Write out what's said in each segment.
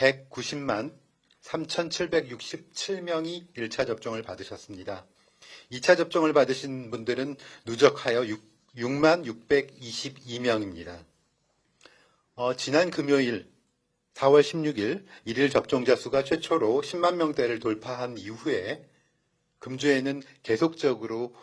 190만 3,767명이 1차 접종을 받으셨습니다. 2차 접종을 받으신 분들은 누적하여 6만 622명입니다. 지난 금요일 4월 16일 일일 접종자 수가 최초로 10만 명대를 돌파한 이후에 금주에는 계속적으로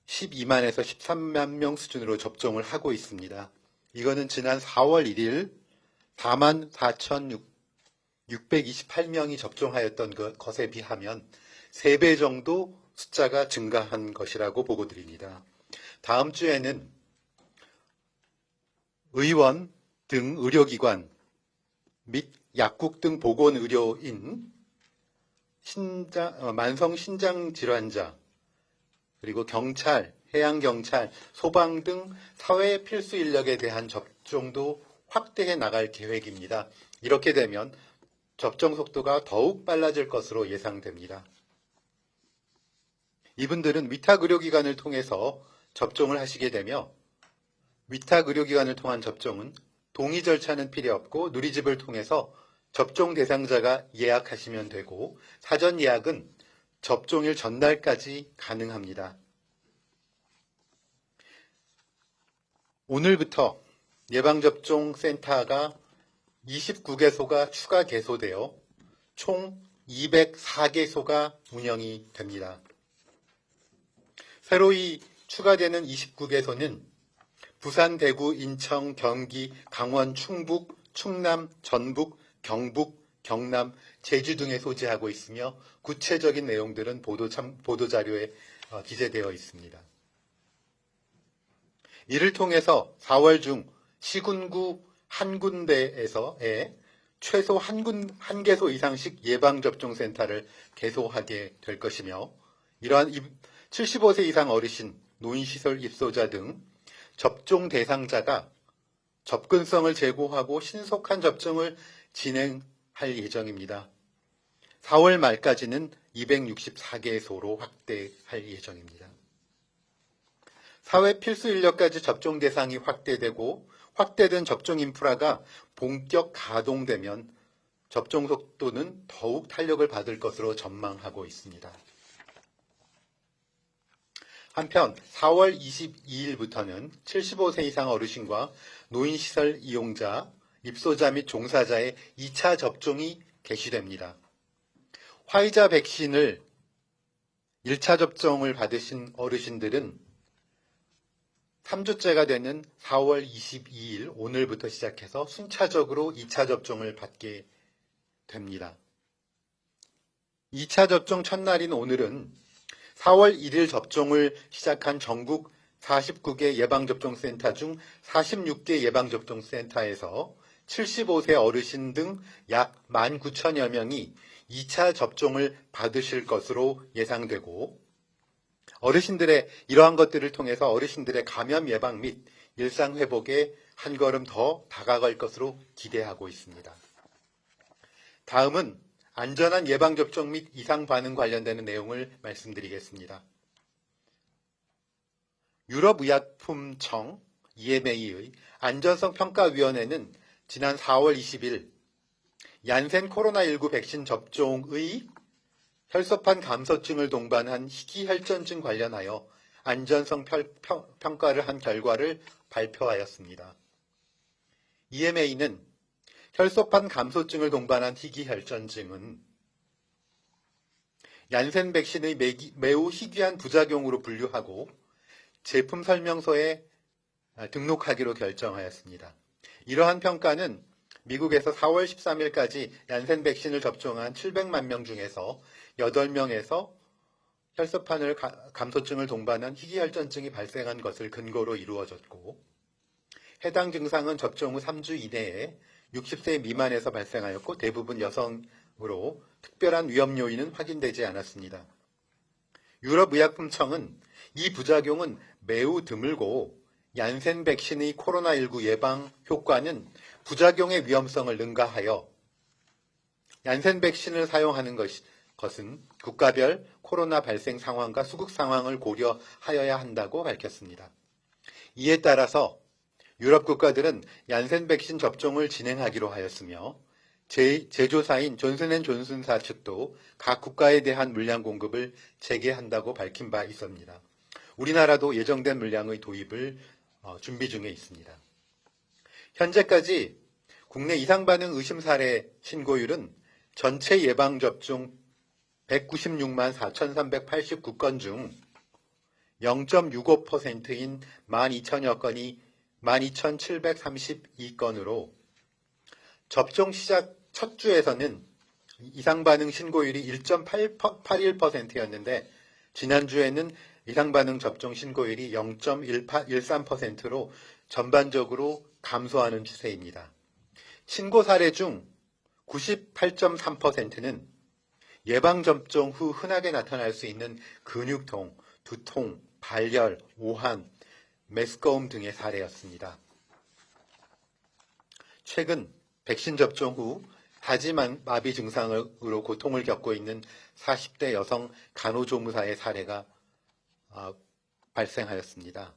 12만에서 13만 명 수준으로 접종을 하고 있습니다. 이거는 지난 4월 1일 4만 4,628명이 접종하였던 것에 비하면 3배 정도 숫자가 증가한 것이라고 보고 드립니다. 다음 주에는 의원 등 의료기관 및 약국 등 보건의료인, 만성신장질환자, 그리고 경찰, 해양경찰, 소방 등 사회 필수 인력에 대한 접종도 확대해 나갈 계획입니다. 이렇게 되면 접종 속도가 더욱 빨라질 것으로 예상됩니다. 이분들은 위탁의료기관을 통해서 접종을 하시게 되며 위탁의료기관을 통한 접종은 동의 절차는 필요 없고 누리집을 통해서 접종 대상자가 예약하시면 되고 사전 예약은 접종일 전날까지 가능합니다. 오늘부터 예방접종센터가 29개소가 추가 개소되어 총 204개소가 운영이 됩니다. 새로이 추가되는 29개소는 부산, 대구, 인천, 경기, 강원, 충북, 충남, 전북, 경북, 경남, 제주 등에 소재하고 있으며 구체적인 내용들은 보도자료에 기재되어 있습니다. 이를 통해서 4월 중 시군구 한 군데에서의 최소 한 개소 이상씩 예방접종센터를 개소하게 될 것이며 이러한 75세 이상 어르신, 노인시설 입소자 등 접종 대상자가 접근성을 제고하고 신속한 접종을 진행할 예정입니다. 4월 말까지는 264개소로 확대할 예정입니다. 사회 필수 인력까지 접종 대상이 확대되고 확대된 접종 인프라가 본격 가동되면 접종 속도는 더욱 탄력을 받을 것으로 전망하고 있습니다. 한편 4월 22일부터는 75세 이상 어르신과 노인시설 이용자, 입소자 및 종사자의 2차 접종이 개시됩니다. 화이자 백신을 1차 접종을 받으신 어르신들은 3주째가 되는 4월 22일 오늘부터 시작해서 순차적으로 2차 접종을 받게 됩니다. 2차 접종 첫날인 오늘은 4월 1일 접종을 시작한 전국 49개 예방접종센터 중 46개 예방접종센터에서 75세 어르신 등 약 19,000여 명이 2차 접종을 받으실 것으로 예상되고 어르신들의 이러한 것들을 통해서 어르신들의 감염 예방 및 일상 회복에 한 걸음 더 다가갈 것으로 기대하고 있습니다. 다음은 안전한 예방접종 및 이상 반응 관련되는 내용을 말씀드리겠습니다. 유럽의약품청 EMA의 안전성평가위원회는 지난 4월 20일 얀센 코로나19 백신 접종의 혈소판 감소증을 동반한 희귀혈전증 관련하여 안전성 평가를 한 결과를 발표하였습니다. EMA는 혈소판 감소증을 동반한 희귀혈전증은 얀센 백신의 매우 희귀한 부작용으로 분류하고 제품 설명서에 등록하기로 결정하였습니다. 이러한 평가는 미국에서 4월 13일까지 얀센 백신을 접종한 700만 명 중에서 8명에서 혈소판 감소증을 동반한 희귀혈전증이 발생한 것을 근거로 이루어졌고 해당 증상은 접종 후 3주 이내에 60세 미만에서 발생하였고 대부분 여성으로 특별한 위험 요인은 확인되지 않았습니다. 유럽의약품청은 이 부작용은 매우 드물고 얀센 백신의 코로나19 예방 효과는 부작용의 위험성을 능가하여 얀센 백신을 사용하는 것은 국가별 코로나 발생 상황과 수급 상황을 고려하여야 한다고 밝혔습니다. 이에 따라서 유럽 국가들은 얀센 백신 접종을 진행하기로 하였으며 제조사인 존슨앤존슨사 측도 각 국가에 대한 물량 공급을 재개한다고 밝힌 바 있습니다. 우리나라도 예정된 물량의 도입을 준비 중에 있습니다. 현재까지 국내 이상반응 의심 사례 신고율은 전체 예방접종 196만 4,389건 중 0.65%인 12,000여 건이 12,732건으로 접종 시작 첫 주에서는 이상반응 신고율이 1.81%였는데 지난주에는 이상반응 접종 신고율이 0.13%로 전반적으로 감소하는 추세입니다. 신고 사례 중 98.3%는 예방접종 후 흔하게 나타날 수 있는 근육통, 두통, 발열, 오한, 메스꺼움 등의 사례였습니다. 최근 백신 접종 후 하지만 마비 증상으로 고통을 겪고 있는 40대 여성 간호조무사의 사례가 발생하였습니다.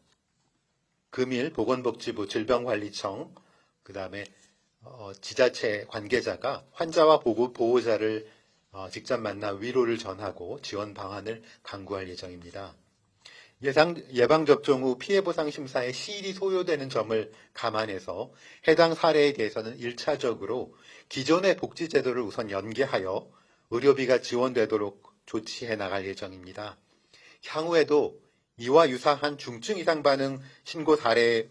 금일 보건복지부 질병관리청 그다음에 지자체 관계자가 환자와 보호자를 직접 만나 위로를 전하고 지원 방안을 강구할 예정입니다. 예방접종 후 피해보상심사에 시일이 소요되는 점을 감안해서 해당 사례에 대해서는 1차적으로 기존의 복지제도를 우선 연계하여 의료비가 지원되도록 조치해 나갈 예정입니다. 향후에도 이와 유사한 중증 이상 반응 신고 사례의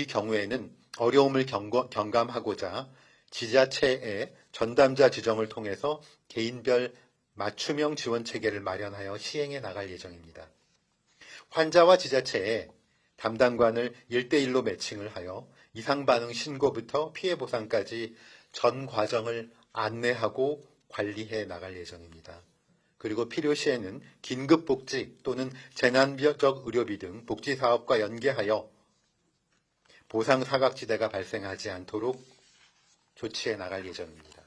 경우에는 어려움을 경감하고자 지자체의 전담자 지정을 통해서 개인별 맞춤형 지원 체계를 마련하여 시행해 나갈 예정입니다. 환자와 지자체에 담당관을 1대1로 매칭을 하여 이상반응 신고부터 피해보상까지 전 과정을 안내하고 관리해 나갈 예정입니다. 그리고 필요시에는 긴급복지 또는 재난적 의료비 등 복지사업과 연계하여 보상 사각지대가 발생하지 않도록 조치해 나갈 예정입니다.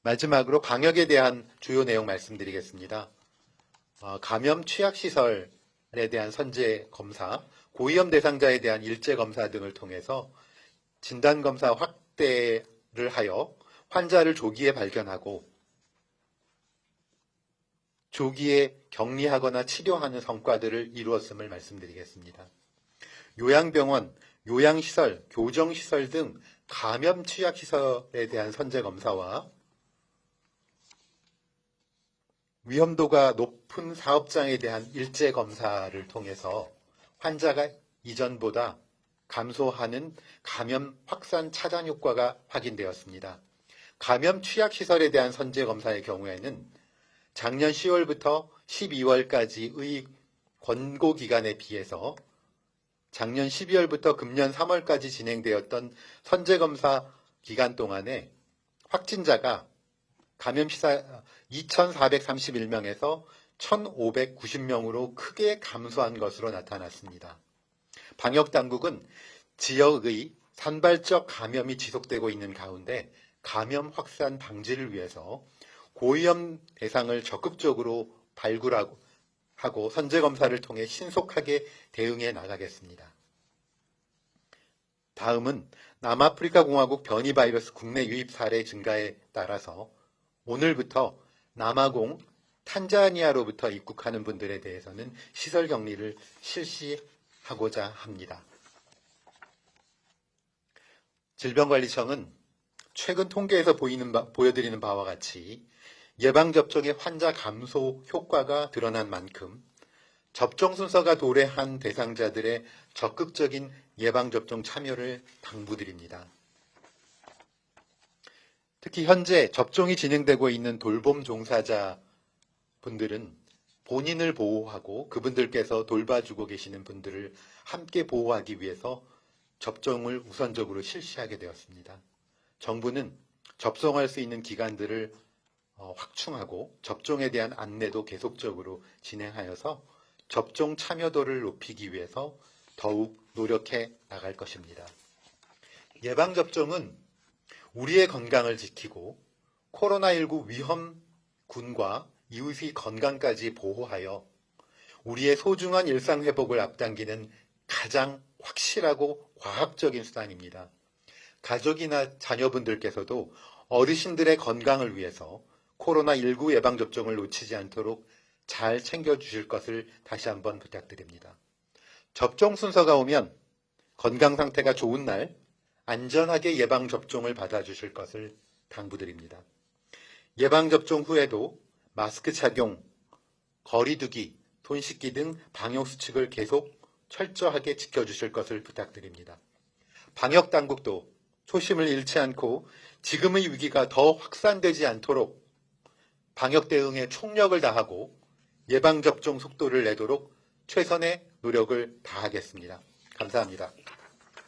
마지막으로 방역에 대한 주요 내용 말씀드리겠습니다. 감염 취약시설에 대한 선제 검사, 고위험 대상자에 대한 일제 검사 등을 통해서 진단검사 확대를 하여 환자를 조기에 발견하고 조기에 격리하거나 치료하는 성과들을 이루었음을 말씀드리겠습니다. 요양병원, 요양시설, 교정시설 등 감염 취약시설에 대한 선제검사와 위험도가 높은 사업장에 대한 일제검사를 통해서 환자가 이전보다 감소하는 감염 확산 차단 효과가 확인되었습니다. 감염 취약시설에 대한 선제검사의 경우에는 작년 10월부터 12월까지의 권고기간에 비해서 작년 12월부터 금년 3월까지 진행되었던 선제검사 기간 동안에 확진자가 감염시설 2,431명에서 1,590명으로 크게 감소한 것으로 나타났습니다. 방역당국은 지역의 산발적 감염이 지속되고 있는 가운데 감염 확산 방지를 위해서 고위험 대상을 적극적으로 발굴하고 선제검사를 통해 신속하게 대응해 나가겠습니다. 다음은 남아프리카 공화국 변이 바이러스 국내 유입 사례 증가에 따라서 오늘부터 남아공 탄자니아로부터 입국하는 분들에 대해서는 시설 격리를 실시하고자 합니다. 질병관리청은 최근 통계에서 보여드리는 바와 같이 예방접종의 환자 감소 효과가 드러난 만큼 접종 순서가 도래한 대상자들의 적극적인 예방접종 참여를 당부드립니다. 특히 현재 접종이 진행되고 있는 돌봄 종사자 분들은 본인을 보호하고 그분들께서 돌봐주고 계시는 분들을 함께 보호하기 위해서 접종을 우선적으로 실시하게 되었습니다. 정부는 접종할 수 있는 기간들을 확충하고 접종에 대한 안내도 계속적으로 진행하여서 접종 참여도를 높이기 위해서 더욱 노력해 나갈 것입니다. 예방접종은 우리의 건강을 지키고 코로나19 위험군과 이웃의 건강까지 보호하여 우리의 소중한 일상회복을 앞당기는 가장 확실하고 과학적인 수단입니다. 가족이나 자녀분들께서도 어르신들의 건강을 위해서 코로나19 예방접종을 놓치지 않도록 잘 챙겨주실 것을 다시 한번 부탁드립니다. 접종 순서가 오면 건강 상태가 좋은 날 안전하게 예방접종을 받아주실 것을 당부드립니다. 예방접종 후에도 마스크 착용, 거리두기, 손 씻기 등 방역수칙을 계속 철저하게 지켜주실 것을 부탁드립니다. 방역당국도 초심을 잃지 않고 지금의 위기가 더 확산되지 않도록 방역 대응에 총력을 다하고 예방접종 속도를 내도록 최선의 노력을 다하겠습니다. 감사합니다.